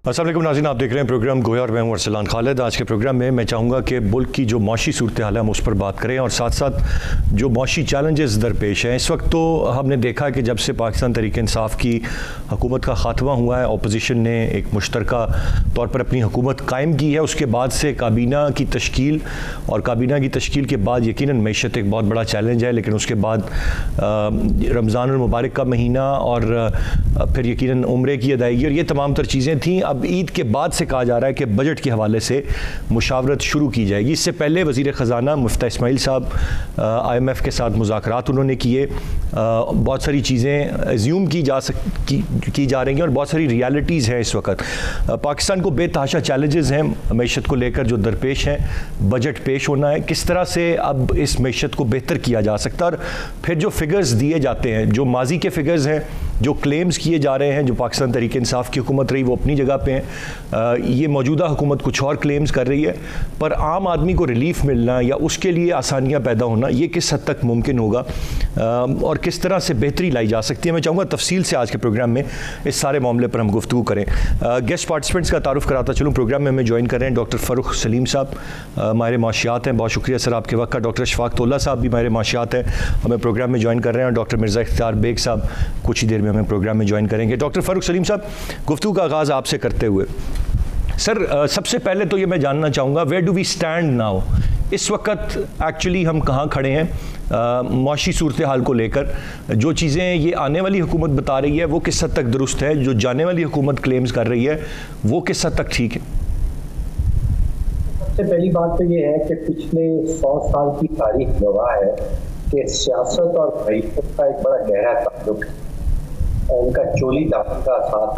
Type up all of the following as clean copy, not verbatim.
अस्सलाम वालेकुम नाज़रीन, आप देख रहे हैं प्रोग्राम गोया और मैं हूं अरसलान खालिद। आज के प्रोग्राम में मैं चाहूँगा कि मुल्क की जो मौशी सूरत हाल है हम उस पर बात करें और साथ साथ जो मौशी चैलेंजेस दरपेश हैं। इस वक्त तो हमने देखा कि जब से पाकिस्तान तहरीक इंसाफ की हुकूमत का खात्मा हुआ है, अपोजिशन ने एक मुश्तरका तौर पर अपनी हुकूमत कायम की है। उसके बाद से काबीना की तश्कील और काबीना की तश्कील के बाद यकीनन मईशत एक बहुत बड़ा चैलेंज है, लेकिन उसके बाद रमज़ान मुबारक का महीना और फिर यकीनन उम्रे की अदायगी और ये तमाम तर चीज़ें थीं। अब ईद के बाद से कहा जा रहा है कि बजट के हवाले से मुशावरत शुरू की जाएगी। इससे पहले वज़ीर ख़ज़ाना मुफ्ती इस्माइल साहब IMF के साथ मुज़ाकरात उन्होंने किए। बहुत सारी चीज़ें एज्यूम की जा रही हैं और बहुत सारी रियलिटीज़ हैं। इस वक्त पाकिस्तान को बेतहाशा चैलेंजेस हैं मईशत को लेकर जो दरपेश हैं। बजट पेश होना है, किस तरह से अब इस मईशत को बेहतर किया जा सकता है और फिर जो फिगर्स दिए जाते हैं, जो माजी के फिगर्स हैं, जो क्लेम्स किए जा रहे हैं, जो पाकिस्तान तहरीक इंसाफ की हुकूमत रही वो अपनी जगह पे हैं, ये मौजूदा हुकूमत कुछ और क्लेम्स कर रही है, पर आम आदमी को रिलीफ मिलना या उसके लिए आसानियाँ पैदा होना ये किस हद तक मुमकिन होगा और किस तरह से बेहतरी लाई जा सकती है। मैं चाहूँगा तफसील से आज के प्रोग्राम में इस सारे मामले पर हम गुफ्तगू करें। गेस्ट पार्टिसिपेंट्स का तारुफ कराता चलूँ। प्रोग्राम में हमें ज्वाइन कर रहे हैं डॉक्टर फ़ारूक सलीम साहब, माहिर माशियात हैं। बहुत शुक्रिया सर आपके वक्त का। डॉक्टर अशफाक तोल्ला साहब भी माहिर माशियात हैं, हमें प्रोग्राम में ज्वाइन कर रहे हैं। और डॉक्टर मिर्ज़ा इख्तियार बेग साहब कुछ ही देर में हमें प्रोग्राम में ज्वाइन करेंगे। डॉक्टर फ़ारूक सलीम साहब, गुफ्तगू का आगाज़ आपसे करते हुए सर, सबसे पहले तो ये मैं जानना चाहूँगा, where do we stand now? इस वक्त एक्चुअली हम कहाँ खड़े हैं मौशी सूरत हाल को लेकर? जो चीज़ें ये आने वाली हुकूमत बता रही है वो किस हद तक दुरुस्त है, जो जाने वाली हुकूमत क्लेम्स कर रही है वो किस हद तक ठीक है? सबसे पहली बात तो ये है कि पिछले 100 साल की तारीख गवाह है कि सियासत और मईशत का एक बड़ा गहरा ताल्लुक है। उनका चोली दामन का साथ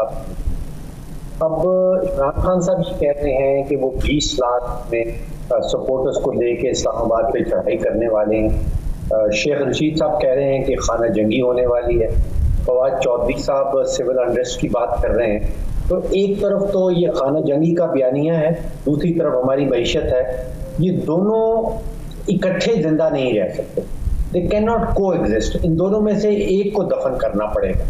अब इमरान खान साहब ये कह रहे हैं कि वो 20 लाख में सपोर्टर्स को लेके इस्लामाबाद पे चढ़ाई करने वाले हैं। शेख रशीद साहब कह रहे हैं कि खाना जंगी होने वाली है। फवाद चौधरी साहब सिविल अनरेस्ट की बात कर रहे हैं। तो एक तरफ तो ये खाना जंगी का बयानिया है, दूसरी तरफ हमारी मईशत है। ये दोनों इकट्ठे जिंदा नहीं रह सकते, दे कैन नॉट को एग्जिस्ट। इन दोनों में से एक को दफन करना पड़ेगा,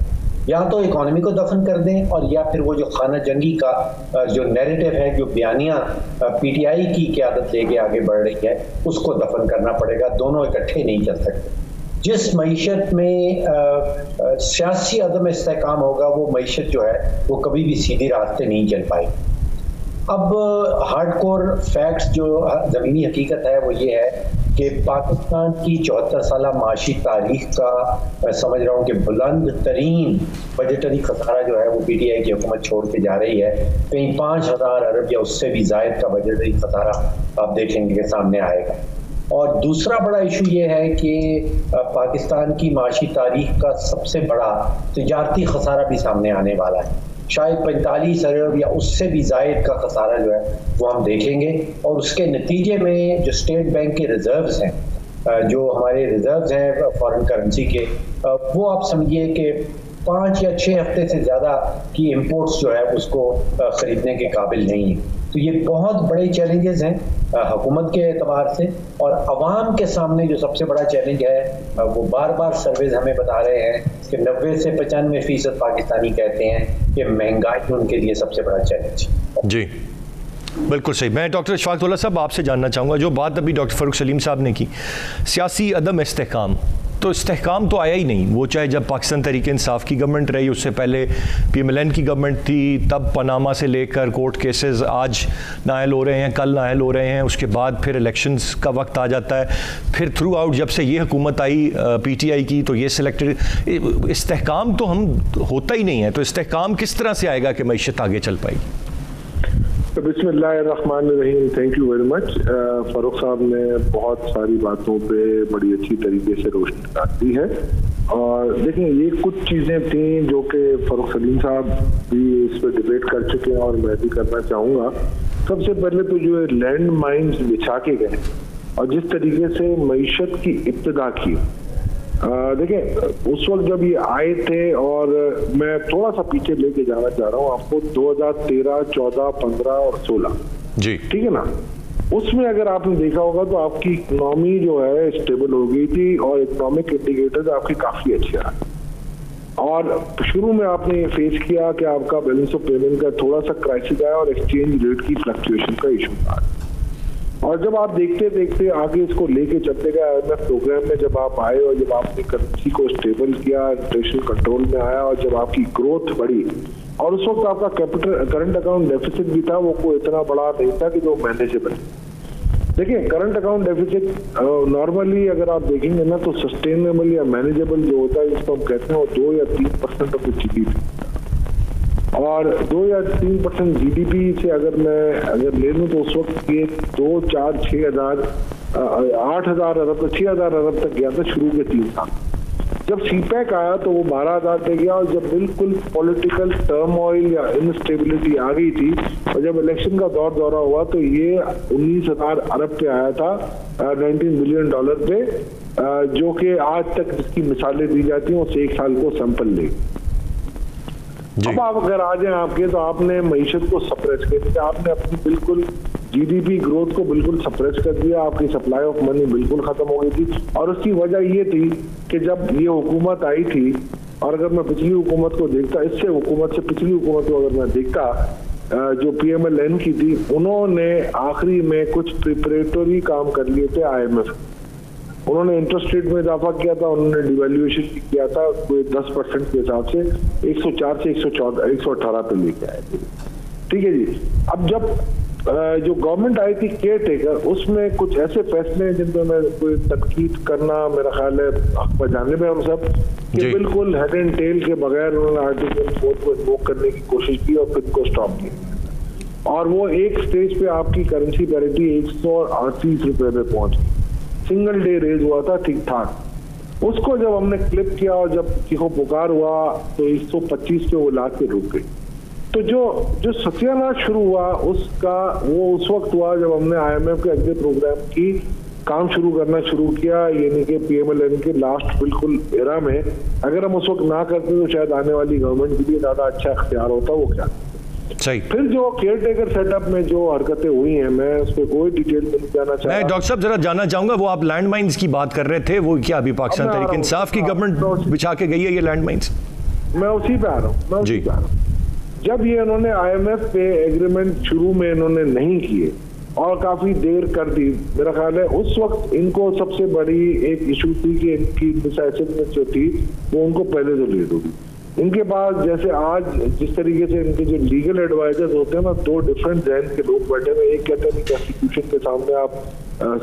या तो इकोनॉमी को दफन कर दें और या फिर वो जो खाना जंगी का जो नैरेटिव है, जो बयानिया PTI की क़यादत लेके आगे बढ़ रही है, उसको दफन करना पड़ेगा। दोनों इकट्ठे नहीं चल सकते। जिस मईशत में सियासी अदम इस्तेहकाम होगा वो मईशत जो है वो कभी भी सीधी रास्ते नहीं चल पाएगी। अब हार्डकोर फैक्ट्स जो ज़मीनी हकीकत है वो ये है कि पाकिस्तान की 74 साला माशी तारीख का मैं समझ रहा हूँ कि बुलंद तरीन बजटरी खसारा जो है वो PTI की हुकूमत छोड़ के जा रही है। कहीं 5000 अरब या उससे भी ज़ायद का बजटरी खसारा आप देखेंगे कि सामने आएगा। और दूसरा बड़ा इशू ये है कि पाकिस्तान की माशी तारीख का सबसे बड़ा तिजारती खसारा भी सामने आने वाला है। शायद 45 अरब या उससे भी ज़ायद का खसारा जो है वो हम देखेंगे। और उसके नतीजे में जो स्टेट बैंक के रिजर्व्स हैं, जो हमारे रिजर्व्स हैं फॉरेन करेंसी के, वो आप समझिए कि 5 या 6 हफ्ते से ज़्यादा की इंपोर्ट्स जो है उसको ख़रीदने के काबिल नहीं है। तो ये बहुत बड़े चैलेंजेस हैं हुकूमत के एतबार से। और अवाम के सामने जो सबसे बड़ा चैलेंज है वो बार बार सर्वेज हमें बता रहे हैं कि 90 से 95% पाकिस्तानी कहते हैं कि महंगाई उनके लिए सबसे बड़ा चैलेंज है। जी बिल्कुल सही। मैं डॉक्टर अशफाक तोल्ला साहब आपसे जानना चाहूँगा, जो बात अभी डॉक्टर फ़ारूक सलीम साहब ने की, सियासी अदम इस्तेहकाम, तो इस्तेहकाम तो आया ही नहीं। वो चाहे जब पाकिस्तान तहरीक इंसाफ की गवर्नमेंट रही, उससे पहले PMLN की गवर्नमेंट थी, तब पनामा से लेकर कोर्ट केसेस आज नायल हो रहे हैं, कल नायल हो रहे हैं, उसके बाद फिर इलेक्शंस का वक्त आ जाता है, फिर थ्रू आउट जब से ये हुकूमत आई PTI की तो ये सिलेक्टेड इस्तेहकाम तो हम होता ही नहीं है। तो इस्तेहकाम किस तरह से आएगा कि मईशत आगे चल पाएगी? बिस्मिल्लाहिर्रहमानिर्रहीम। Thank you very much. Farooq साहब ने बहुत सारी बातों पे बड़ी अच्छी तरीके से रोशनी डाल दी है। और देखिए, ये कुछ चीज़ें थी जो कि फ़ारूक सलीम साहब भी इस पर डिबेट कर चुके हैं और मैं भी करना चाहूँगा। सबसे पहले तो जो लैंड माइन्स बिछा के गए और जिस तरीके से मईशत की इब्तिदा की, देखिए उस वक्त जब ये आए थे, और मैं थोड़ा सा पीछे लेके जाना चाह रहा हूँ आपको, 2013, 14, 15 और 16, जी ठीक है ना, उसमें अगर आपने देखा होगा तो आपकी इकोनॉमी जो है स्टेबल हो गई थी और इकोनॉमिक इंडिकेटर्स आपके काफी अच्छे आ रहे। और शुरू में आपने ये फेस किया कि आपका बैलेंस ऑफ पेमेंट का थोड़ा सा क्राइसिस आया और एक्सचेंज रेट की फ्लक्चुएशन का इशू था। और जब आप देखते देखते आगे इसको लेके चलते गए, IMF प्रोग्राम में जब आप आए और जब आपने करेंसी को स्टेबल किया, इन्फ्लेशन कंट्रोल में आया और जब आपकी ग्रोथ बढ़ी, और उस वक्त आपका कैपिटल करंट अकाउंट डेफिसिट भी था, वो कोई इतना बड़ा नहीं था कि जो मैनेजेबल। देखिए, करंट अकाउंट डेफिसिट नॉर्मली अगर आप देखेंगे ना तो सस्टेनेबल या मैनेजेबल जो होता है, जिसको हम कहते हैं, वो 2 या 3% ऑफ द GDP, और 2 या 3% GDP से अगर ले लूँ तो उस वक्त ये 2, 4, 6 हज़ार 8 हज़ार अरब 6 हज़ार अरब तक गया था शुरू के 3 साल। जब CPEC आया तो वो 12 हज़ार पे गया, और जब बिल्कुल पॉलिटिकल टर्मोइल या इनस्टेबिलिटी आ गई थी और जब इलेक्शन का दौरा हुआ तो ये 19 हज़ार अरब पे आया था, $19 बिलियन पे, जो कि आज तक जिसकी मिसालें दी जाती हैं उस 1 साल को सैंपल ले। अब आप अगर आ जाए आपके, तो आपने मईशत को सप्रेस कर दिया, आपने अपनी बिल्कुल GDP ग्रोथ को बिल्कुल सप्रेस कर दिया, आपकी सप्लाई ऑफ मनी बिल्कुल खत्म हो गई थी। और उसकी वजह ये थी कि जब ये हुकूमत आई थी, और अगर मैं पिछली हुकूमत को देखता, इससे हुकूमत से पिछली हुकूमत को अगर मैं देखता, जो PMLN की थी, उन्होंने आखिरी में कुछ प्रिपरेटरी काम कर लिए थे IMF। उन्होंने इंटरेस्ट रेट में इजाफा किया था, उन्होंने डिवैल्यूएशन किया था कोई 10% के हिसाब से, 104 से 118 पे लेके आए थे। ठीक है जी। अब जब जो गवर्नमेंट आई थी केयर टेकर, उसमें कुछ ऐसे फैसले हैं जिनपे मैं कोई तनकीद करना मेरा ख्याल है हक पर जानने में हम सब, कि बिल्कुल हेड एंड टेल के बगैर उन्होंने आर्टिकल 4 को इन्वोक करने की कोशिश की और फिर को स्टॉप किया, और वो एक स्टेज पे आपकी करेंसी पैरिटी 138 रुपए पे पहुंच गई। सिंगल डे रेज हुआ था ठीक ठाक, उसको जब हमने क्लिप किया और जब चीखो पुकार हुआ तो 125 पे वो ला के रुक गई। तो जो सत्यानाश शुरू हुआ उसका वो उस वक्त हुआ जब हमने IMF के अगले प्रोग्राम की काम शुरू करना शुरू किया, यानी कि PMLN के लास्ट बिल्कुल एरा में। अगर हम उस वक्त ना करते तो शायद आने वाली गवर्नमेंट के लिए ज्यादा अच्छा इख्तियार होता। वो क्या सही। फिर जो केयर टेकर सेटअप में जो हरकतें हुई हैं, मैं उस पर कोई डिटेल में नहीं जाना चाहता। मैं डॉक्टर साहब जरा जानना चाहूंगा, वो आप लैंड माइंस की बात कर रहे थे, वो क्या अभी पाकिस्तान तहरीक इंसाफ की गवर्नमेंट बिछा के गई है ये लैंड माइंस? मैं उसी पे आ रहा हूँ। जब ये इन्होंने IMF पे एग्रीमेंट शुरू में इन्होंने नहीं किए और काफी देर कर दी, मेरा ख्याल है उस वक्त इनको सबसे बड़ी एक इशू थी कि इनकी डिसाइसिवनेस जो थी वो उनको पहले से लीड होगी। इनके पास जैसे आज जिस तरीके से इनके जो लीगल एडवाइजर्स होते हैं ना, 2 डिफरेंट जहन के लोग बैठे हुए, एक कहते हैं कॉन्स्टिट्यूशन के सामने आप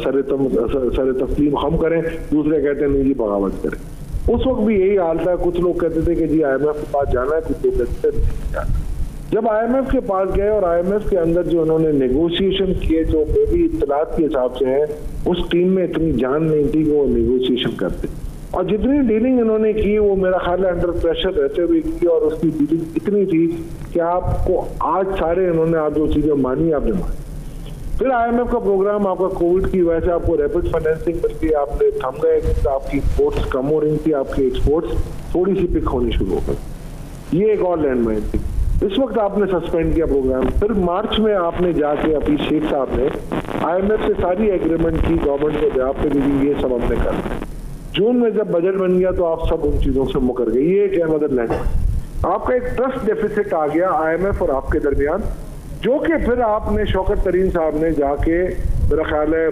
सर तस्लीम हम करें, दूसरे कहते हैं नहीं जी बगावत करें। उस वक्त भी यही हाल था, कुछ लोग कहते थे कि जी IMF के पास जाना है, कुछ लोग कहते थे नहीं जाना। जब IMF के पास गए और IMF के अंदर जो उन्होंने नेगोशिएशन किए, जो मेरी इत्तलात के हिसाब से है, उस टीम में इतनी जान नहीं थी कि वो नेगोशिएशन करते, और जितनी डीलिंग इन्होंने की वो मेरा ख्याल है अंडर प्रेशर रहते हुए की, और उसकी डीलिंग इतनी थी कि आपको आज सारे इन्होंने आप जो चीजें मानी आपने मानी। फिर IMF का प्रोग्राम आपका कोविड की वजह से आपको रैपिड फाइनेंसिंग मिलती, आपने थम गए, आपकी इंपोर्ट्स कम हो रही थी, आपकी एक्सपोर्ट्स थोड़ी सी पिक होनी शुरू हो गई। ये एक और लैंडमाइन थी। इस वक्त आपने सस्पेंड किया प्रोग्राम। फिर मार्च में आपने जाके अपनी शेख साहब ने IMF से सारी एग्रीमेंट की, गवर्नमेंट को जवाब पे दी, ये सब हमने कर। जून में जब बजट बन गया तो आप सब उन चीजों से मुकर गए। ये क्या मतलब लैंड आपका एक ट्रस्ट डेफिसिट आ गया IMF और आपके दरमियान, जो कि फिर आपने शौकत तरीन साहब ने जाके मेरा ख्याल है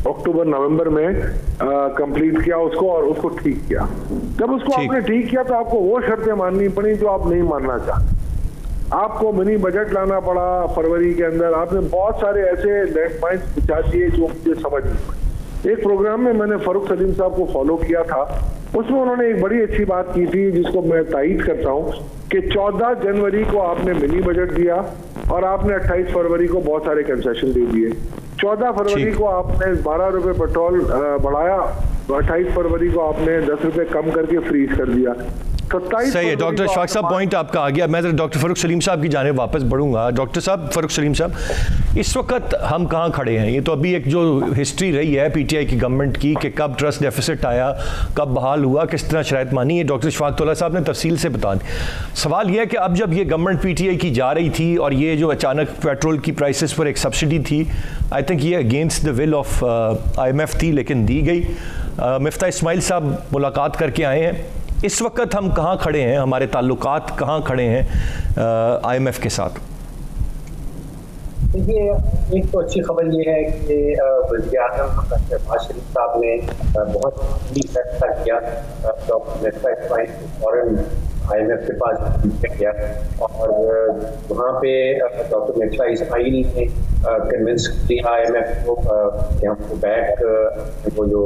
अक्टूबर-नवंबर में कंप्लीट किया उसको, और उसको ठीक किया। जब उसको आपने ठीक किया तो आपको वो शर्तें माननी पड़ी जो आप नहीं मानना चाहते। आपको मिनी बजट लाना पड़ा फरवरी के अंदर, आपने बहुत सारे ऐसे लैंडमाइंस बिछा दिए जो मुझे समझ नहीं पड़े। एक प्रोग्राम में मैंने फारूक सलीम साहब को फॉलो किया था, उसमें उन्होंने एक बड़ी अच्छी बात की थी जिसको मैं तायीद करता हूँ कि 14 जनवरी को आपने मिनी बजट दिया और आपने 28 फरवरी को बहुत सारे कंसेशन दे दिए। 14 फरवरी को आपने 12 रुपए पेट्रोल बढ़ाया, 28 फरवरी को आपने 10 रुपए कम करके फ्रीज कर दिया। सही है डॉक्टर इशफाक साहब, पॉइंट आपका आ गया। मैं डॉक्टर फारूक सलीम साहब की जाने वापस बढ़ूंगा। डॉक्टर साहब, फारूक सलीम साहब, इस वक्त हम कहाँ खड़े हैं? ये तो अभी एक जो हिस्ट्री रही है PTI की गवर्नमेंट की कि कब ट्रस्ट डेफिसिट आया, कब बहाल हुआ, किस तरह शराइत मानी, ये डॉक्टर इशफाक तौला साहब ने तफसील से बता दी। सवाल यह है कि अब जब ये गवर्नमेंट PTI की जा रही थी और ये जो अचानक पेट्रोल की प्राइसेस पर एक सब्सिडी थी, आई थिंक ये against the will of IMF थी, लेकिन दी गई। मिफ्ता इस्माइल साहब मुलाकात करके आए हैं, इस वक्त हम कहाँ खड़े हैं, हमारे ताल्लुकात कहाँ खड़े हैं IMF के साथ? देखिए, एक तो अच्छी खबर ये है कि वज़ीर-ए-आज़म शहबाज शरीफ साहब ने बहुत फैसला किया, डॉक्टर फौरन IMF के पास किया और वहाँ पे डॉक्टर मिर्जा इस्माइल ने कन्विंस किया IMF को कि हमको बैक वो जो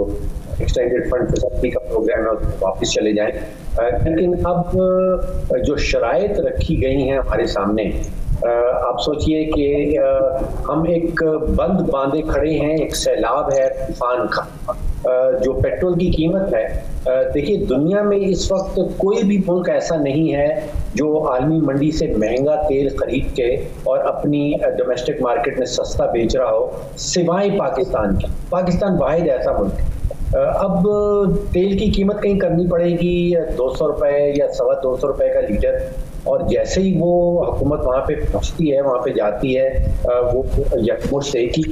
एक्सटेंडेड फंड फैसिलिटी का प्रोग्राम है उसको वापस चले जाएं। लेकिन अब जो शराइत रखी गई हैं हमारे सामने, आप सोचिए कि हम एक बंद बांधे खड़े हैं, एक सैलाब है तूफान का। जो पेट्रोल की कीमत है, देखिए दुनिया में इस वक्त कोई भी मुल्क ऐसा नहीं है जो आलमी मंडी से महंगा तेल खरीद के और अपनी डोमेस्टिक मार्केट में सस्ता बेच रहा हो, सिवाय पाकिस्तान के। पाकिस्तान वाहिद ऐसा मुल्क है। अब तेल की कीमत कहीं करनी पड़ेगी 200 रुपये या 225 रुपये का लीटर, और जैसे ही वो हुकूमत वहाँ पे पहुँचती है, वहाँ पे जाती है, वो यकमुश्त एक ही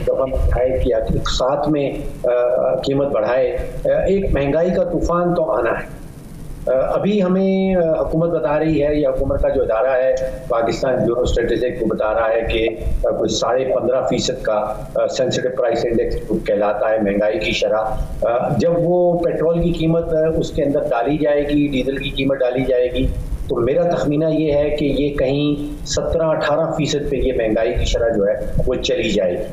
दफ़ा बढ़ाए कि एक साथ में कीमत बढ़ाए, एक महंगाई का तूफान तो आना है। अभी हमें हुकूमत बता रही है, या हुकूमत का जो इदारा है पाकिस्तान ब्यूरो स्टैटिस्टिक्स को बता रहा है कि कुछ 15.5% का सेंसिटिव प्राइस इंडेक्स कहलाता है महंगाई की शरह। जब वो पेट्रोल की कीमत उसके अंदर डाली जाएगी, डीजल की कीमत डाली जाएगी, तो मेरा तखमीना ये है कि ये कहीं 17-18% पे ये महंगाई की शरह जो है वो चली जाएगी।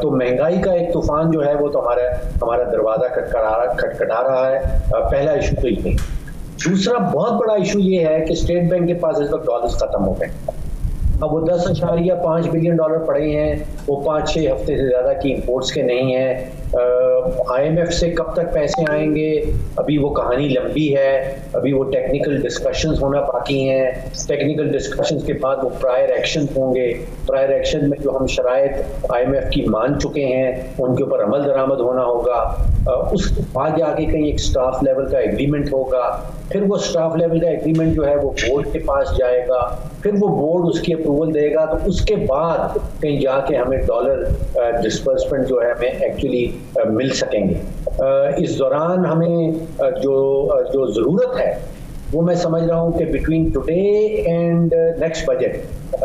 तो महंगाई का एक तूफान जो है वो तो हमारा दरवाज़ा खटखटा रहा है। पहला इशू तो ये। दूसरा बहुत बड़ा इशू ये है कि स्टेट बैंक के पास इस वक्त डॉलर्स खत्म हो गए। अब वो 10.5 बिलियन डॉलर पड़े हैं, वो 5-6 हफ्ते से ज़्यादा की इंपोर्ट्स के नहीं हैं। IMF से कब तक पैसे आएंगे, अभी वो कहानी लंबी है, अभी वो टेक्निकल डिस्कशंस होना बाकी हैं। टेक्निकल डिस्कशंस के बाद वो प्रायर एक्शन होंगे। प्रायर एक्शन में जो हम शराइत IMF की मान चुके हैं उनके ऊपर अमल दरामद होना होगा। उसके बाद जाके कहीं एक स्टाफ लेवल का एग्रीमेंट होगा, फिर वो स्टाफ लेवल का एग्रीमेंट जो है वो बोर्ड के पास जाएगा, फिर वो बोर्ड उसकी अप्रूवल देगा, तो उसके बाद कहीं जाके हमें डॉलर डिस्बर्समेंट जो है हमें एक्चुअली मिल सकेंगे। इस दौरान हमें जो ज़रूरत है वो मैं समझ रहा हूँ कि between today and next budget,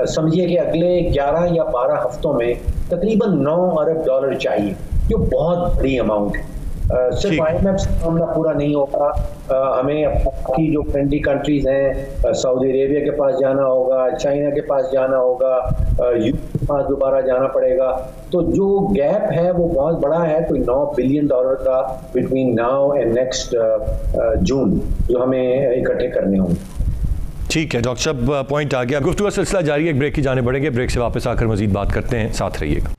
समझिए कि अगले 11 या 12 हफ्तों में तकरीबन 9 अरब डॉलर चाहिए, जो बहुत बड़ी अमाउंट है। सिर्फ IMF से मामला पूरा नहीं होगा, हमें अपनी जो फ्रेंडली कंट्रीज हैं, सऊदी अरेबिया के पास जाना होगा, चाइना के पास जाना होगा, यूके के पास दोबारा जाना पड़ेगा। तो जो गैप है वो बहुत बड़ा है, कोई 9 बिलियन डॉलर का between now and next June जो हमें इकट्ठे करने होंगे। ठीक है डॉक्टर साहब, पॉइंट आ गया। गुफ्तगू का सिलसिला जारी है, एक ब्रेक की जाने बढ़ेंगे, ब्रेक से वापस आकर मजीद बात करते हैं, साथ रहिएगा।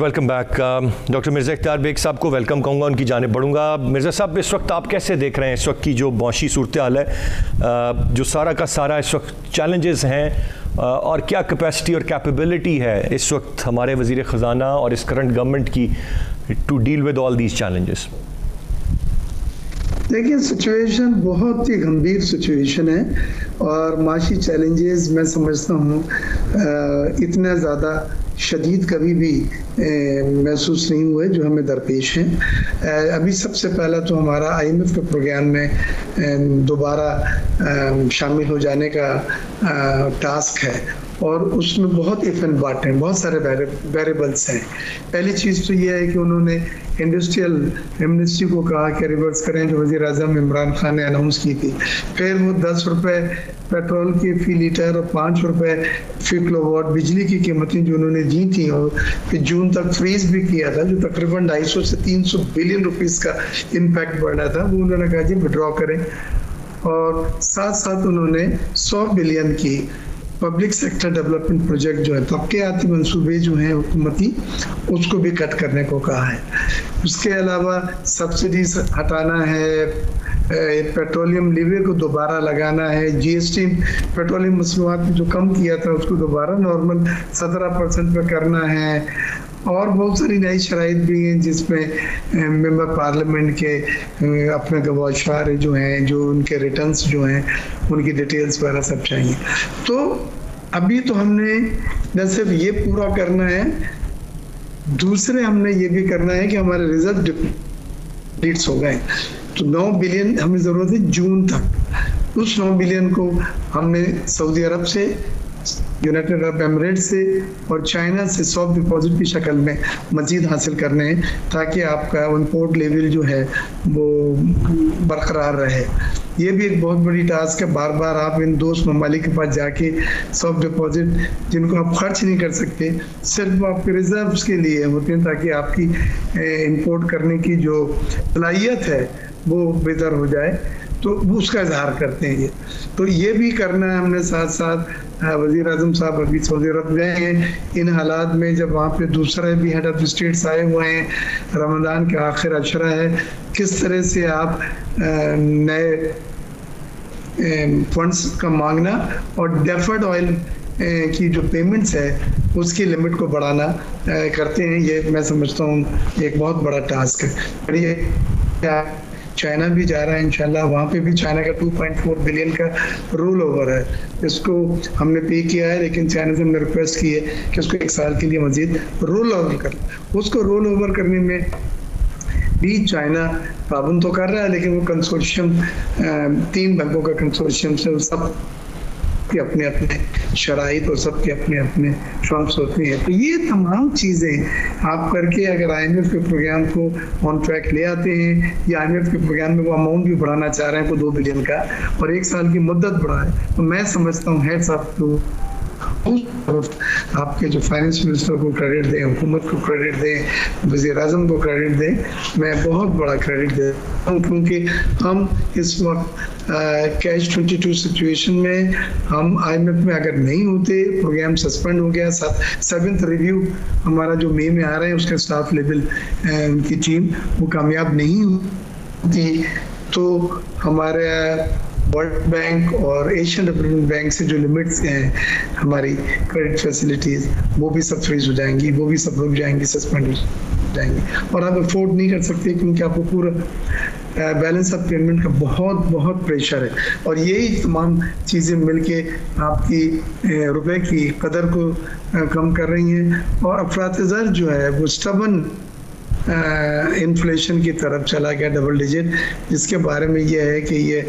Welcome back. डॉक्टर मिर्ज़ा इख्तियार बेग साहब को वेलकम कहूँगा, उनकी जानिब बढ़ूँगा। मिर्ज़ा साहब, इस वक्त आप कैसे देख रहे हैं इस वक्त की जो मौशी सूरत हाल है, जो सारा का सारा इस वक्त चैलेंजेस हैं, और क्या कैपेसिटी और कैपेबिलिटी है इस वक्त हमारे वज़ीर ख़ज़ाना और इस करंट गवर्नमेंट की to deal with all these challenges? देखिए, सिचुएशन बहुत ही गंभीर सिचुएशन है और माशी चैलेंजेस मैं समझता हूँ इतना ज़्यादा शदीद कभी भी महसूस नहीं हुए जो हमें दरपेश हैं। अभी सबसे पहला तो हमारा IMF के प्रोग्राम में दोबारा शामिल हो जाने का टास्क है और उसमें बहुत इफ एंड बट हैं, बहुत सारे वेरिएबल्स हैं। पहली चीज़ तो ये है कि उन्होंने इंडस्ट्रियल एमनेस्टी को कहा कि रिवर्स करें, जो वज़ीर आज़म इमरान खान ने अनाउंस की थी। फिर वो 10 रुपये पेट्रोल की फ़ी लीटर और 5 रुपये फ़ी किलोवाट बिजली की कीमतें जो उन्होंने दी थी, और फिर जून तक फ्रीज भी किया था, जो तकरीबन 250 से 300 बिलियन रुपीस का इम्पैक्ट बढ़ रहा था, वो उन्होंने कहा जी विड्रॉ करें। और साथ साथ उन्होंने 100 बिलियन की पब्लिक सेक्टर डेवलपमेंट प्रोजेक्ट जो है, तबक़ाती मंसूबे जो हैं हुकूमती, उसको भी कट करने को कहा है। उसके अलावा सब्सिडीज हटाना है, पेट्रोलियम लीवे को दोबारा लगाना है, जीएसटी पेट्रोलियम मसनूआत जो कम किया था उसको दोबारा नॉर्मल 17% पे करना है, और बहुत सारी नई शराइत भी हैं जिसमें मेंबर पार्लियामेंट के अपने गवाशार जो हैं, जो उनके रिटर्न्स जो हैं उनकी डिटेल्स वगैरह सब चाहिए। तो अभी तो हमने न सिर्फ ये पूरा करना है, दूसरे हमने ये भी करना है कि हमारे रिजर्व डिप्लीट्स हो गए, तो 9 बिलियन हमें ज़रूरत है जून तक। उस 9 बिलियन को हमने सऊदी अरब से, यूनाइटेड अरब एमिरेट से और चाइना से सॉफ्ट डिपॉजिट की शक्ल में मजीद हासिल करने हैं, ताकि आपका इम्पोर्ट लेवल जो है वो बरकरार रहे। ये भी एक बहुत बड़ी टास्क है। बार बार आप इन दोस्त ममालिक के पास जाके सॉफ्ट डिपॉजिट जिनको आप खर्च नहीं कर सकते, सिर्फ आपके रिजर्व्स के लिए होते हैं, ताकि आपकी इंपोर्ट करने की जो सलाहियत है वो बेहतर हो जाए, तो उसका इजहार करते हैं ये। तो ये भी करना है हमने। साथ साथ वज़ीर आज़म साहब अभी सऊदी अरब गए हैं इन हालात में, जब वहाँ पे दूसरे भी हेड ऑफ स्टेट्स आए हुए हैं, रमज़ान का आखिर अशरा है, किस तरह से आप नए फंड्स का मांगना और डेफर्ड ऑयल की जो पेमेंट्स है उसकी लिमिट को बढ़ाना करते हैं, ये मैं समझता हूँ एक बहुत बड़ा टास्क है। और ये चाइना भी जा रहा है इंशाल्लाह, वहाँ पे भी चाइना का 2.4 बिलियन का रोल ओवर है, इसको हमने पे किया है, लेकिन चाइना से हमने रिक्वेस्ट की है कि उसको 1 साल के लिए मजीद रोल ओवर कर। उसको रोल ओवर करने में भी चाइना पाबंद तो कर रहा है, लेकिन वो कंसोर्शियम 3 बैंकों का कंसोर्शियम से सब के अपने अपने शराइत और सबके अपने अपने शौक होते हैं। तो ये तमाम चीज़ें आप करके अगर IMF के प्रोग्राम को ऑन ट्रैक ले आते हैं, या IMF के प्रोग्राम में वो अमाउंट भी बढ़ाना चाह रहे हैं को 2 बिलियन का, और 1 साल की मुद्दत बढ़ाए, तो मैं समझता हूँ हेड्स अप टू आपके जो फाइनेंस मिनिस्टर को क्रेडिट दें, हुकूमत को क्रेडिट दें, वज़ीर आज़म को क्रेडिट दें, मैं बहुत बड़ा क्रेडिट देता हूँ, क्योंकि हम इस वक्त कैश 22 सिचुएशन में हम IMF में अगर नहीं होते, प्रोग्राम सस्पेंड हो गया, 7th रिव्यू हमारा जो मई में आ रहे हैं उसके स्टाफ लेवल की टीम वो कामयाब नहीं होती, तो हमारे वर्ल्ड बैंक और एशियन डेवलपमेंट बैंक से जो लिमिट्स हैं हमारी क्रेडिट फैसिलिटीज़, वो भी सब फ्रीज हो जाएंगी, वो भी सब रुक जाएंगी, सस्पेंड हो जाएंगी, और आप अफोर्ड नहीं कर सकते, क्योंकि आपको पूरा बैलेंस ऑफ पेमेंट का बहुत बहुत प्रेशर है। और यही तमाम चीज़ें मिलके आपकी रुपए की कदर को कम कर रही हैं, और अफरात-ए-ज़र जो है वो स्टबन इन्फ्लेशन की तरफ चला गया, डबल डिजिट, जिसके बारे में ये है कि ये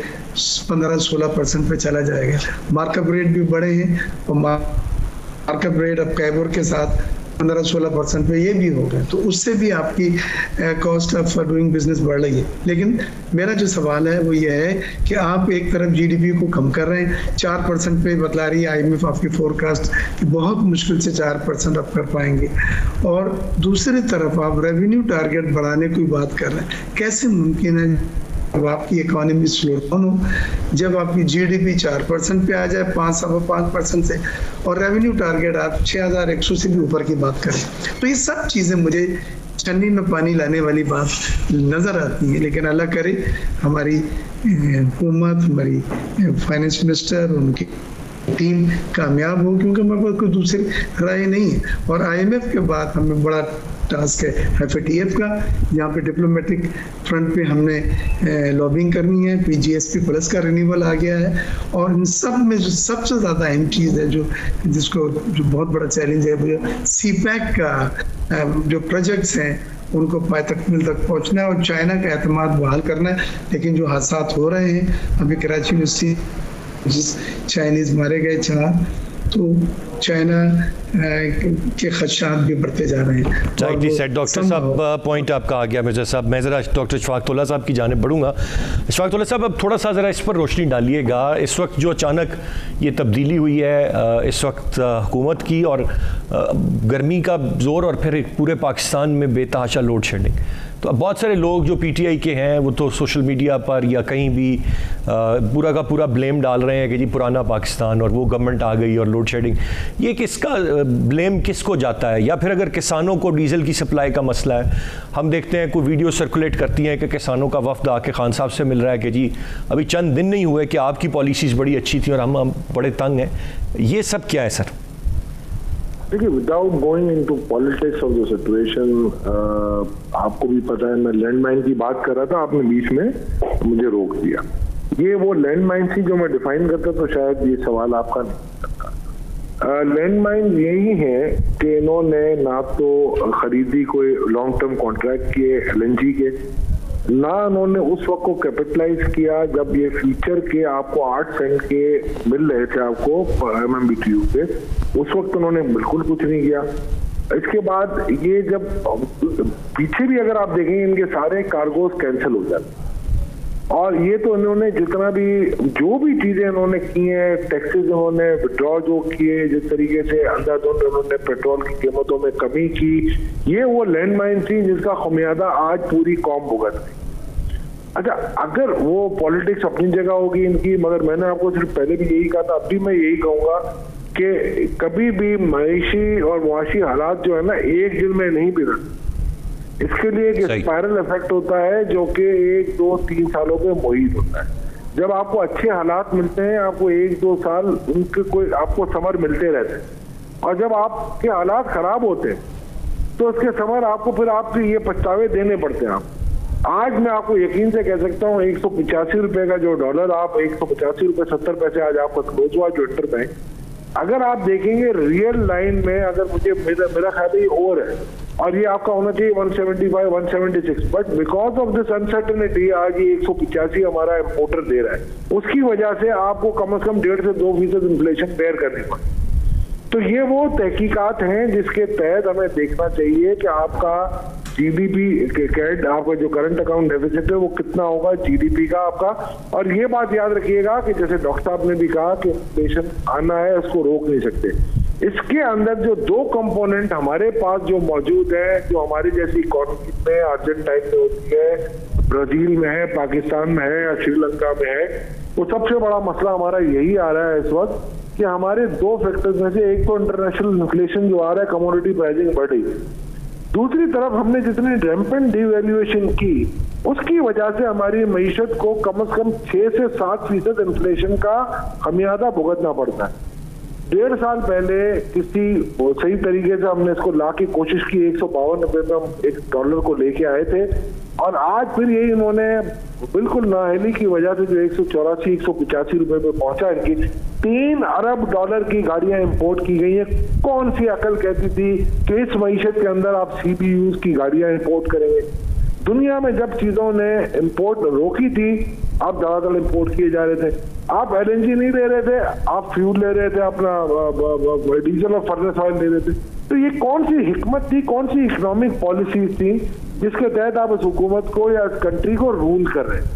15-16% पे चला जाएगा। मार्कअप रेट भी बढ़े हैं, और मार्कअप रेट अब कैबोर के साथ 15-16% पे ये भी हो गए, तो उससे भी आपकी कॉस्ट ऑफ डूइंग बिजनेस बढ़ रही है। लेकिन मेरा जो सवाल है वो ये है कि आप एक तरफ GDP को कम कर रहे हैं, 4% पे बतला रही है IMF आपकी फोरकास्ट कि बहुत मुश्किल से 4% आप कर पाएंगे, और दूसरी तरफ आप रेवेन्यू टारगेट बढ़ाने की बात कर रहे हैं। कैसे मुमकिन है जब आपकी इकोनॉमी स्लो डाउन हो, जब आपकी GDP 4% पे आ जाए 5.5% से, और रेवेन्यू टारगेट आप 6100 से भी ऊपर की बात करें? तो ये सब चीज़ें मुझे छन्नी में पानी लाने वाली बात नज़र आती है। लेकिन अल्लाह करे हमारी हुकूमत, हमारी फाइनेंस मिनिस्टर, उनकी टीम कामयाब हो, क्योंकि हमारे पास कोई दूसरी राय नहीं है। और IMF के बाद हमें बड़ा टास्क है FATF का, यहाँ पे डिप्लोमेटिक फ्रंट पे हमने लॉबिंग करनी है, PGSP प्लस का रिन्यूअल आ गया है, और इन सब में जो सबसे ज़्यादा अहम चीज़ है जो बहुत बड़ा चैलेंज है, वो CPEC का जो प्रोजेक्ट्स हैं उनको पायतख्त तक पहुँचना है, और चाइना का एतमाद बहाल करना है। लेकिन जो हादसात हो रहे हैं अभी कराची में, जिस चाइनीज़ मारे गए 4, तो चाइना के खदशात भी बढ़ते जा रहे हैं। राइटली सेड डॉक्टर साहब, पॉइंट आपका आ गया मिर्ज़ा साहब। मैं ज़रा डॉक्टर शफाकतुल्लाह साहब की जानिब बढ़ूंगा। शफाकतुल्लाह साहब, अब थोड़ा सा ज़रा इस पर रोशनी डालिएगा। इस वक्त जो अचानक ये तब्दीली हुई है इस वक्त हुकूमत की, और गर्मी का जोर, और फिर पूरे पाकिस्तान में बेतहाशा लोड शेडिंग, तो अब बहुत सारे लोग जो पीटीआई के हैं वो तो सोशल मीडिया पर या कहीं भी पूरा का पूरा ब्लेम डाल रहे हैं कि जी पुराना पाकिस्तान और वो गवर्नमेंट आ गई और लोड शेडिंग। ये किसका ब्लेम किसको जाता है? या फिर अगर किसानों को डीजल की सप्लाई का मसला है, हम देखते हैं कोई वीडियो सर्कुलेट करती हैं कि किसानों का वफ्द आके खान साहब से मिल रहा है कि जी अभी चंद दिन नहीं हुए कि आपकी पॉलिसीज़ बड़ी अच्छी थी और हम बड़े तंग हैं। ये सब क्या है सर? देखिए, without going into politics of the situation, आपको भी पता है मैं लैंडमाइन की बात कर रहा था, आपने बीच में मुझे रोक दिया। ये वो लैंडमाइन थी जो मैं डिफाइन करता तो शायद ये सवाल आपका नहीं करता। लैंडमाइन यही है कि इन्होंने ना तो खरीदी कोई लॉन्ग टर्म कॉन्ट्रैक्ट किए एलएनजी के, ना उन्होंने उस वक्त को कैपिटलाइज किया जब ये फ्यूचर के आपको 8 सेंट के मिल रहे थे आपको MMBTU पे, उस वक्त उन्होंने बिल्कुल कुछ नहीं किया। इसके बाद ये जब पीछे भी अगर आप देखेंगे इनके सारे कार्गोस कैंसिल हो जाते, और ये तो इन्होंने जितना भी जो भी चीजें इन्होंने की हैं, टैक्सेस इन्होंने विड्रॉ जो किए, जिस तरीके से अंधाधुंध उन्होंने पेट्रोल की कीमतों में कमी की, ये वो लैंडमाइन थी जिसका खमियाजा आज पूरी कौम भुगत रही। अच्छा, अगर वो पॉलिटिक्स अपनी जगह होगी इनकी, मगर मैंने आपको सिर्फ पहले भी यही कहा था, अब भी मैं यही कहूंगा कि कभी भी मईशी और मुआशी हालात जो है ना एक दिन में नहीं बिगड़ते। इसके लिए एक स्पाइरल इफेक्ट होता है जो कि 1, 2, 3 सालों के मुहित होता है। जब आपको अच्छे हालात मिलते हैं, आपको 1-2 साल उनके कोई आपको समर मिलते रहते हैं, और जब आपके हालात खराब होते हैं तो उसके समर आपको फिर आपसे ये पछतावे देने पड़ते हैं। आज मैं आपको यकीन से कह सकता हूँ 185 रुपए का जो डॉलर, आप 185 रुपए 70 पैसे आज आपका क्लोज हुआ जो इंटरबैंक, अगर आप देखेंगे रियल लाइन में, अगर मुझे मेरा ख्याल है ये ओवर है और ये आपका होना चाहिए 175, 176, but because of this uncertainty आज ये 185 हमारा इम्पोर्टर दे रहा है। उसकी वजह से आपको कम से कम 1.5 से 2% इन्फ्लेशन बेयर करनी पड़े। तो ये वो तहकीकात हैं जिसके तहत हमें देखना चाहिए कि आपका जीडीपी कैड, आपका जो करंट अकाउंट डेफिसिट है वो कितना होगा जीडीपी का आपका। और ये बात याद रखिएगा कि जैसे डॉक्टर साहब ने भी कहा कि इन्फ्लेशन आना है, उसको रोक नहीं सकते। इसके अंदर जो 2 कंपोनेंट हमारे पास जो मौजूद है, जो हमारी जैसी इकोनॉमी में अर्जेंटाइन में होती है, ब्राजील में है, पाकिस्तान में है या श्रीलंका में है, तो सबसे बड़ा मसला हमारा यही आ रहा है इस वक्त कि हमारे 2 फैक्टर्स में से एक तो इंटरनेशनल इन्फ्लेशन जो आ रहा है, कमोडिटी प्राइसिंग बढ़ रही है। दूसरी तरफ हमने जितनी रैंपेंट डिवैल्यूएशन की, उसकी वजह से हमारी मईशत को कम से कम 6 से 7% इन्फ्लेशन का खमियाजा भुगतना पड़ता है। 1.5 साल पहले किसी सही तरीके से हमने इसको ला की कोशिश की, 152 रुपए में हम $1 को लेके आए थे, और आज फिर यही इन्होंने बिल्कुल नाअहली की वजह से जो 184, 185 रुपए पे पहुंचा, इनकी $3 अरब की गाड़ियां इंपोर्ट की गई हैं। कौन सी अकल कहती थी कि इस मईशत के अंदर आप CBUs की गाड़ियां इंपोर्ट करेंगे? दुनिया में जब चीजों ने इंपोर्ट रोकी थी, आप धड़ाधड़ इंपोर्ट किए जा रहे थे। आप LNG नहीं ले रहे थे, आप फ्यूल ले रहे थे, अपना डीजल और फर्नेस ऑयल ले रहे थे। तो ये कौन सी हिकमत थी, कौन सी इकोनॉमिक पॉलिसीज थी जिसके तहत आप इस हुकूमत को या इस कंट्री को रूल कर रहे हैं?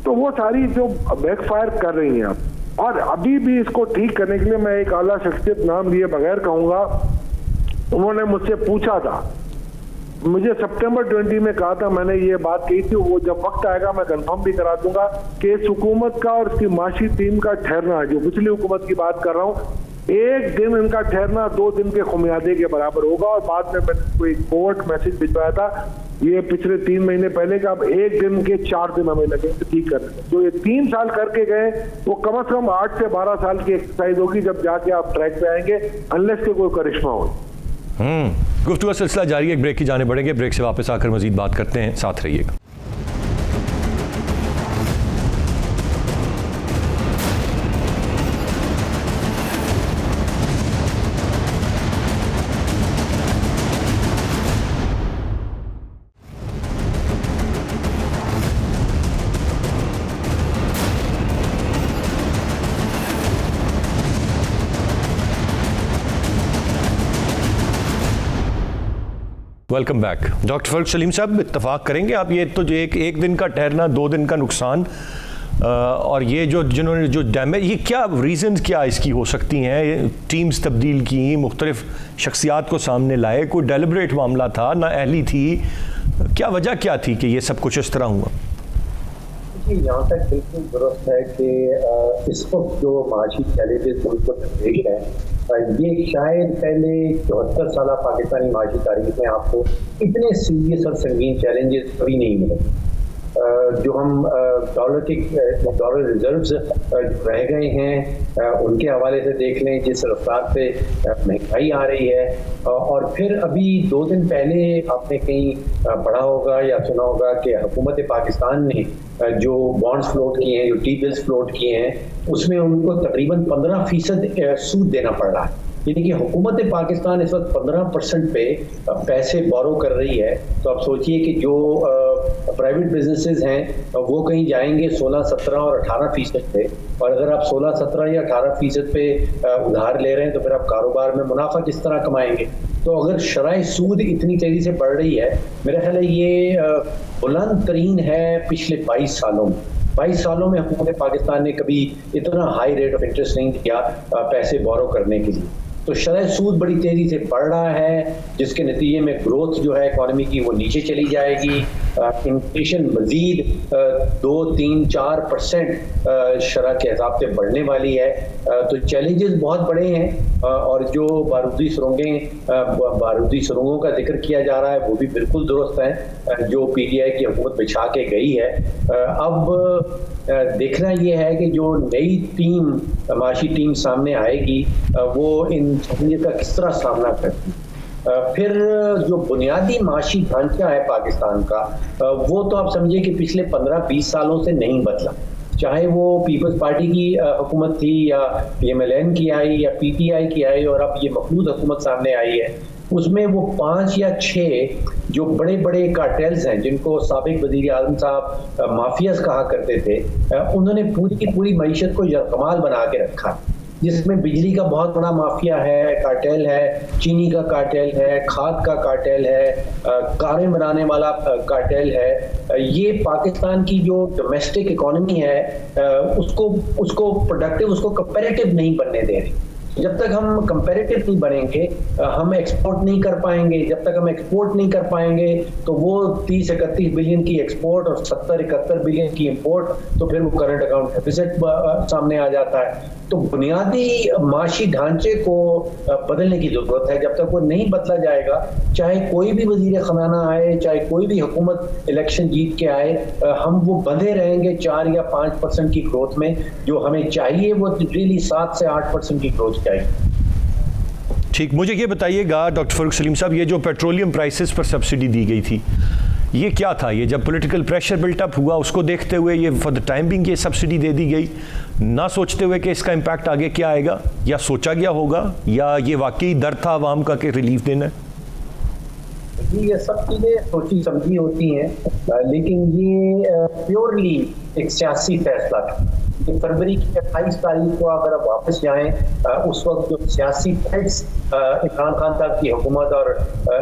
तो वो सारी जो बैकफायर कर रही हैं आप, और अभी भी इसको ठीक करने के लिए मैं एक आला शख्सियत नाम लिए बगैर कहूंगा, उन्होंने मुझसे पूछा था, मुझे सितंबर 20 में कहा था, मैंने ये बात कही थी, वो जब वक्त आएगा मैं कंफर्म भी करा दूंगा कि इस हुकूमत का और इसकी माशी टीम का ठहरना, जो पिछली हुकूमत की बात कर रहा हूँ, एक दिन इनका ठहरना 2 दिन के खुमियादे के बराबर होगा। और बाद में मैंने कोई कोर्ट मैसेज भिजवाया था ये पिछले 3 महीने पहले का, अब एक दिन के 4 दिन हमें लगेंगे ठीक करने में। जो ये 3 साल करके गए वो कम से कम 8 से 12 साल की एक्सरसाइज होगी जब जाके आप ट्रैक पे आएंगे, अनलेस के कोई करिश्मा हो। गुफ्तगू का सिलसिला जारी है, एक ब्रेक की जाने बढ़ेंगे, ब्रेक से वापस आकर मजीद बात करते हैं, साथ रहिएगा। Welcome back. Doctor Farrukh Salim साहब, इत्तफाक करेंगे आप, ये तो जो एक दिन का ठहरना, 2 दिन का नुकसान, और ये जो जिन्होंने जो डैमेज, ये क्या रीज़न्स क्या इसकी हो सकती हैं? टीम्स तब्दील की, मुख्तलिफ शख्सियात को सामने लाए, कोई डेलिब्रेट मामला था, ना अहली थी, क्या वजह क्या थी कि ये सब कुछ इस तरह हुआ? यहाँ तक बिल्कुल दुरुस्त है कि इस वक्त जो माशी चैलेंजेस मुल्क को दरपेश है, ये शायद पहले 74 साल पाकिस्तानी माशी तारीख में आपको इतने सीरियस और संगीन चैलेंजेस कभी नहीं मिले। जो हम डॉलर रिजर्व्स रह गए हैं उनके हवाले से देख लें, जिस रफ्तार से महंगाई आ रही है, और फिर अभी 2 दिन पहले आपने कहीं पढ़ा होगा या सुना होगा कि हुकूमत पाकिस्तान ने जो बॉन्ड्स फ्लोट किए हैं, जो टी बिल्स फ्लोट किए हैं, उसमें उनको तकरीबन 15% सूद देना पड़ रहा है। यानी कि हुकूमत पाकिस्तान इस वक्त 15% पे पैसे बोरो कर रही है। तो आप सोचिए कि जो प्राइवेट बिजनेसेस हैं वो कहीं जाएंगे 16, 17 और 18% पे, और अगर आप 16, 17 या 18% पे उधार ले रहे हैं तो फिर आप कारोबार में मुनाफा किस तरह कमाएंगे? तो अगर शराय सूद इतनी तेजी से बढ़ रही है, मेरा ख्याल है ये बुलंद तरीन है पिछले 22 सालों में। 22 सालों में हुकूमत पाकिस्तान ने कभी इतना हाई रेट ऑफ इंटरेस्ट नहीं दिया पैसे बोरो करने के लिए। तो शरह सूद बड़ी तेजी से बढ़ रहा है, जिसके नतीजे में ग्रोथ जो है इकॉनमी की वो नीचे चली जाएगी। इन्फ्लेशन मजीद 2, 3, 4% शरह के हिसाब से बढ़ने वाली है। तो चैलेंजेस बहुत बड़े हैं, और जो बारूदी सुरंगों का जिक्र किया जा रहा है वो भी बिल्कुल दुरुस्त है, जो PTI की हुकूमत बिछा के गई है। अब देखना ये है कि जो नई टीम, माशी टीम सामने आएगी, वो इन चैलेंजेस का किस तरह सामना करती है। फिर जो बुनियादी माशी ढांचा है पाकिस्तान का, वो तो आप समझिए कि पिछले 15-20 सालों से नहीं बदला। चाहे वो पीपल्स पार्टी की हुकूमत थी, या PMLN की आई, या PTI की आई, और अब ये मखलूद हुकूमत सामने आई है, उसमें वो 5 या 6 जो बड़े बड़े कार्टेल्स हैं, जिनको साबिक वज़ीर आज़म साहब माफियाज कहा करते थे, उन्होंने पूरी की पूरी मईशत को यरकमाल बना के रखा, जिसमें बिजली का बहुत बड़ा माफिया है, कार्टेल है, चीनी का कार्टेल है, खाद का कार्टेल है, कारें बनाने वाला कार्टेल है। ये पाकिस्तान की जो डोमेस्टिक इकोनॉमी है उसको प्रोडक्टिव, उसको कंपैरेटिव नहीं बनने दे रही। जब तक हम कंपैरेटिव नहीं बनेंगे, हम एक्सपोर्ट नहीं कर पाएंगे। जब तक हम एक्सपोर्ट नहीं कर पाएंगे तो वो 30-31 बिलियन की एक्सपोर्ट और 70-71 बिलियन की इंपोर्ट, तो फिर वो करंट अकाउंट डेफिसिट सामने आ जाता है। तो बुनियादी माशी ढांचे को बदलने की जरूरत है। जब तक वो नहीं बदला जाएगा, चाहे कोई भी वजीर ख़जाना आए, चाहे कोई भी हुकूमत इलेक्शन जीत के आए, हम वो बंधे रहेंगे 4 या 5% की ग्रोथ में। जो हमें चाहिए वो रियली 7 से 8% की ग्रोथ चाहिए। ठीक, मुझे ये बताइएगा डॉक्टर फ़ारूक सलीम साहब, ये जो पेट्रोलियम प्राइसेस पर सब्सिडी दी गई थी, ये क्या था? ये जब पॉलिटिकल प्रेशर बिल्टअप हुआ, उसको देखते हुए ये फॉर द टाइम बिंग ये सब्सिडी दे दी गई, ना सोचते हुए कि इसका इम्पैक्ट आगे क्या आएगा, या सोचा गया होगा, या ये वाकई डर था आवाम का कि रिलीफ देना है? जी, ये सब चीज़ें सोची समझी होती हैं, लेकिन ये प्योरली एक सियासी फैसला था। फरवरी की 28 तारीख को अगर आप वापस जाएं, उस वक्त जो सियासी थ्रेट्स इमरान खान साहब की हुकूमत और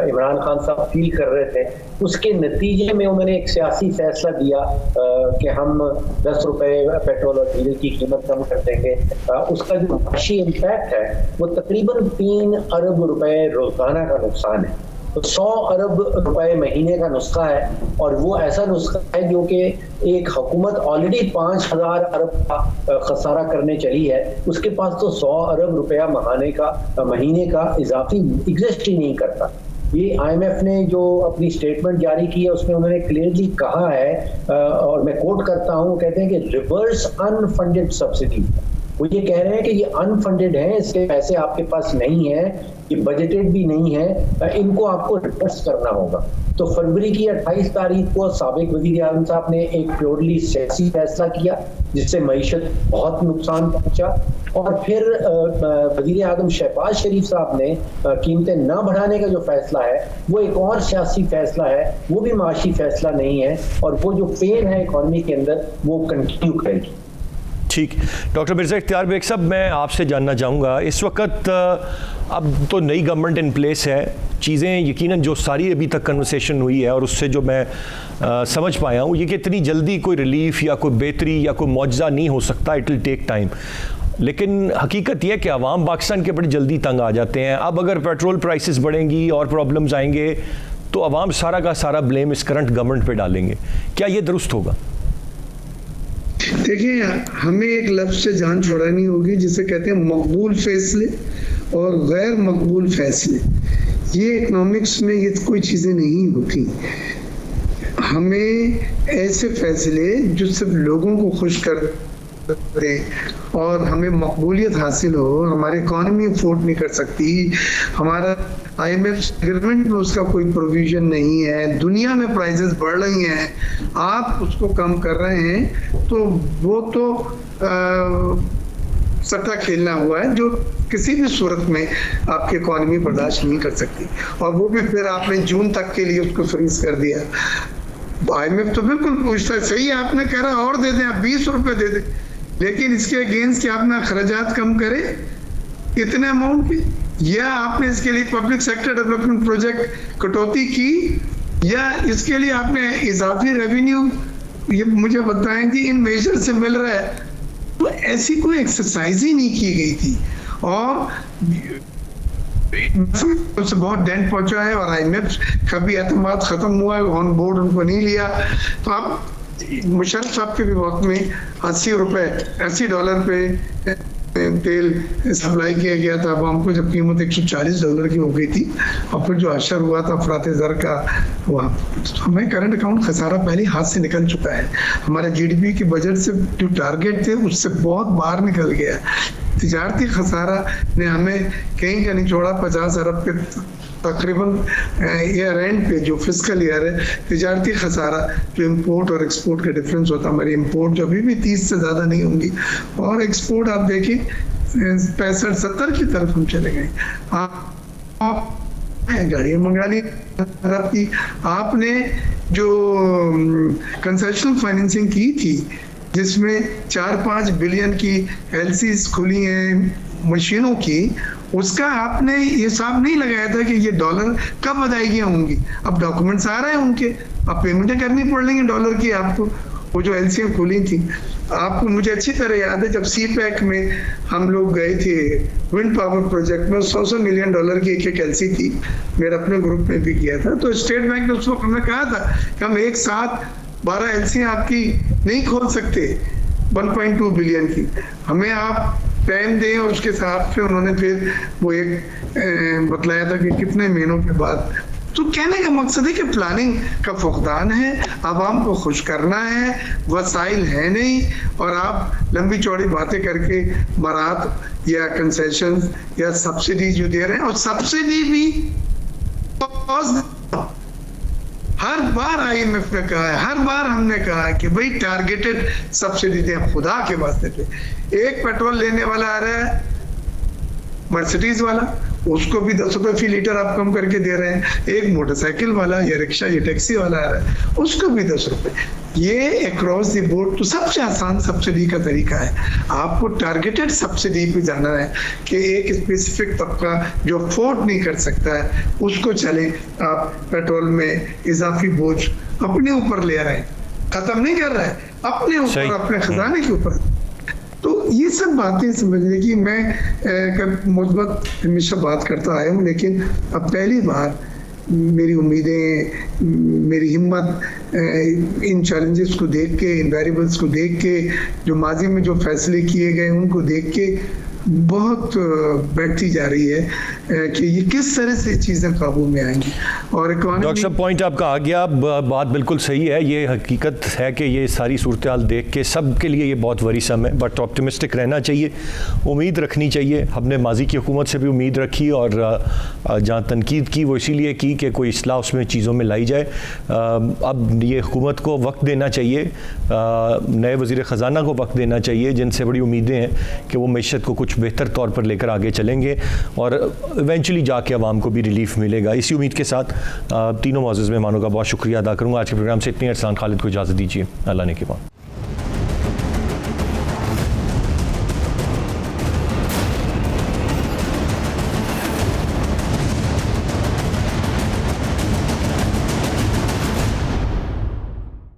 इमरान खान साहब फील कर रहे थे, उसके नतीजे में उन्होंने एक सियासी फैसला दिया कि हम 10 रुपए पेट्रोल और डीजल की कीमत कम कर देंगे। उसका जो माशी इम्पैक्ट है वो तकरीबन 3 अरब रुपए रोजाना का नुकसान है। तो 100 अरब रुपए महीने का नुस्खा है, और वो ऐसा नुस्खा है जो कि एक हुकूमत ऑलरेडी 5000 अरब का खसारा करने चली है, उसके पास तो 100 अरब रुपया महीने का इजाफी एग्जिस्ट ही नहीं करता। ये IMF ने जो अपनी स्टेटमेंट जारी की है, उसमें उन्होंने क्लियरली कहा है, और मैं कोट करता हूँ, कहते हैं कि रिवर्स अनफंडेड सब्सिडी। वो ये कह रहे हैं कि ये अनफंडेड है, इसके पैसे आपके पास नहीं है, ये बजटेड भी नहीं है, इनको आपको रिवर्स करना होगा। तो फरवरी की 28 तारीख को साबिक वज़ीर आज़म साहब ने एक प्योरली सियासी फैसला किया, जिससे मईशत बहुत नुकसान पहुंचा। और फिर वज़ीर आज़म शहबाज शरीफ साहब ने कीमतें न बढ़ाने का जो फैसला है, वो एक और सियासी फैसला है, वो भी माशी फैसला नहीं है, और वो जो पेन है इकॉनमी के अंदर वो कंटिन्यू करेगी। ठीक, डॉक्टर मिर्ज़ा इख्तियार बेग साहब, मैं आपसे जानना चाहूँगा, इस वक्त अब तो नई गवर्नमेंट इन प्लेस है, चीज़ें यकीनन जो सारी अभी तक कन्वर्सेशन हुई है और उससे जो मैं समझ पाया हूँ, ये कि इतनी जल्दी कोई रिलीफ या कोई बेहतरी या कोई मौजज़ा नहीं हो सकता, इट विल टेक टाइम। लेकिन हकीकत यह है कि अवाम पाकिस्तान के बड़ी जल्दी तंग आ जाते हैं। अब अगर पेट्रोल प्राइसेस बढ़ेंगी और प्रॉब्लम्स आएंगे तो अवाम सारा का सारा ब्लेम इस करंट गवर्नमेंट पे डालेंगे, क्या ये दुरुस्त होगा? देखिए, हमें एक लफ्ज से जान छुड़ानी होगी जिसे कहते हैं मकबूल फैसले और गैर मकबूल फैसले। ये इकोनॉमिक्स में ये कोई चीजें नहीं होती। हमें ऐसे फैसले जो सिर्फ लोगों को खुश कर दे और हमें मकबूलियत हासिल हो, हमारी इकॉनमी अफोर्ड नहीं कर सकती, हमारा IMF एग्रीमेंट में उसका कोई प्रोविजन नहीं है, दुनिया में प्राइसेस बढ़ रही हैं, आप उसको कम कर रहे हैं, तो वो तो सट्टा खेलना हुआ है जो किसी भी सूरत में आपकी इकॉनमी बर्दाश्त नहीं कर सकती। और वो भी फिर आपने जून तक के लिए उसको फ्रीज कर दिया। IMF तो बिल्कुल पूछता है, सही है आपने कह रहा और दे दें, आप 20 रुपए दे दें, लेकिन इसके अगेंस्ट क्या आपने खर्चात कम करे इतने अमाउंट के, या आपने इसके लिए पब्लिक सेक्टर डेवलपमेंट प्रोजेक्ट कटौती की, या इसके लिए आपने इजाफी रेवेन्यू, ये मुझे बताएं कि इन मेजर से मिल रहा है। तो ऐसी कोई एक्सरसाइज ही नहीं की गई थी और उससे बहुत डेंट पहुंचा है। और IMF का भी एतमाद खत्म हुआ है, ऑन बोर्ड उनको नहीं लिया। तो अब मुशर्रफ साहब के भी वक्त में $80 पे तेल सप्लाई किया गया था अवाम को, जब कीमत $140 की हो गई थी। और फिर जो असर हुआ था अफरात ज़र का हुआ, तो हमें करंट अकाउंट खसारा पहले हाथ से निकल चुका है। हमारे GDP के बजट से जो टारगेट थे उससे बहुत बाहर निकल गया। तिजारती खसारा ने हमें कहीं का नहीं छोड़ा। 50 अरब के तकरीबन ईयर एंड पे जो फिस्कल ईयर है, तिजारती खसारा जो इंपोर्ट और एक्सपोर्ट का डिफरेंस होता है, हमारी इंपोर्ट जो अभी भी 30 से ज़्यादा नहीं होंगी और एक्सपोर्ट आप देखिए 65-70 की तरफ हम चले गए। आप गाड़ियाँ मंगा ली अरब की, आपने जो कंसेशनल फाइनेंसिंग की थी जिसमें 4-5 बिलियन की LCs खुली हैं मशीनों की, उसका आपने ये हिसाब नहीं लगाया था कि ये डॉलर कब अदायगियाँ होंगी। अब डॉक्यूमेंट्स आ रहे हैं उनके, अब पेमेंटें करनी पड़ रही हैं डॉलर की आपको। वो जो LCs खुली थी, आपको मुझे अच्छी तरह याद है जब CPEC में हम लोग गए थे विंड पावर प्रोजेक्ट में, $100 मिलियन की एक LC थी, मेरे अपने ग्रुप में भी किया था। तो स्टेट बैंक ने उस वक्त हमें कहा था कि हम एक साथ 12 LC आपकी नहीं खोल सकते 1.2 बिलियन की, हमें आप टाइम दें। और उसके हिसाब से उन्होंने फिर वो एक बतलाया था कि कितने महीनों के बाद। तो कहने का मकसद है कि प्लानिंग का फुकदान है, आवाम को खुश करना है, वसाइल है नहीं, और आप लंबी चौड़ी बातें करके बरात या कंसेशन या सब्सिडी जो दे रहे हैं, और सब्सिडी भी हर बार IMF ने कहा है, हर बार हमने कहा है कि भाई टारगेटेड सब्सिडी दें खुदा के वास्ते पे। एक पेट्रोल लेने वाला आ रहा है मर्सिडीज वाला, उसको भी 10 रुपए फी लीटर आप कम करके दे रहे हैं। एक मोटरसाइकिल वाला या रिक्शा या टैक्सी वाला आ रहा है, उसको भी 10 रुपए। ये अक्रॉस द बोर्ड तो सबसे आसान सब्सिडी का तरीका है। आपको टारगेटेड सब्सिडी पे जाना है कि एक स्पेसिफिक तबका जो अफोर्ड नहीं कर सकता है उसको चले, आप पेट्रोल में इजाफी बोझ अपने ऊपर ले रहे हैं, खत्म नहीं कर रहा है, अपने ऊपर, अपने खजाने के ऊपर। तो ये सब बातें समझने की मैं मुस्बत हमेशा बात करता आया हूँ, लेकिन अब पहली बार मेरी उम्मीदें, मेरी हिम्मत इन चैलेंजेस को देख के, इन वेरिएबल्स को देख के, जो माजी में जो फैसले किए गए उनको देख के बहुत बढ़ती जा रही है कि ये किस तरह से चीज़ें काबू में आएंगी। और डॉक्टर साहब, पॉइंट आपका आ गया, बात बिल्कुल सही है। ये हकीकत है कि ये सारी सूरत हाल देख के सब के लिए ये बहुत वरीसम है, बट ऑप्टिमिस्टिक रहना चाहिए, उम्मीद रखनी चाहिए। हमने माजी की हुकूमत से भी उम्मीद रखी और जहाँ तनकीद की वो इसीलिए की कि कोई इस्लाह उसमें चीज़ों में लाई जाए। अब ये हुकूमत को वक्त देना चाहिए, नए वज़ीर ख़जाना को वक्त देना चाहिए, जिनसे बड़ी उम्मीदें हैं कि वो मैशत को कुछ बेहतर तौर पर लेकर आगे चलेंगे और इवेंचुअली जाके आवाम को भी रिलीफ मिलेगा। इसी उम्मीद के साथ तीनों मौजूद मेहमानों का बहुत शुक्रिया अदा करूँगा। आज के प्रोग्राम से इतनी। अरसलान खालिद को इजाज़त दीजिए। अल्लाह ने के बाद।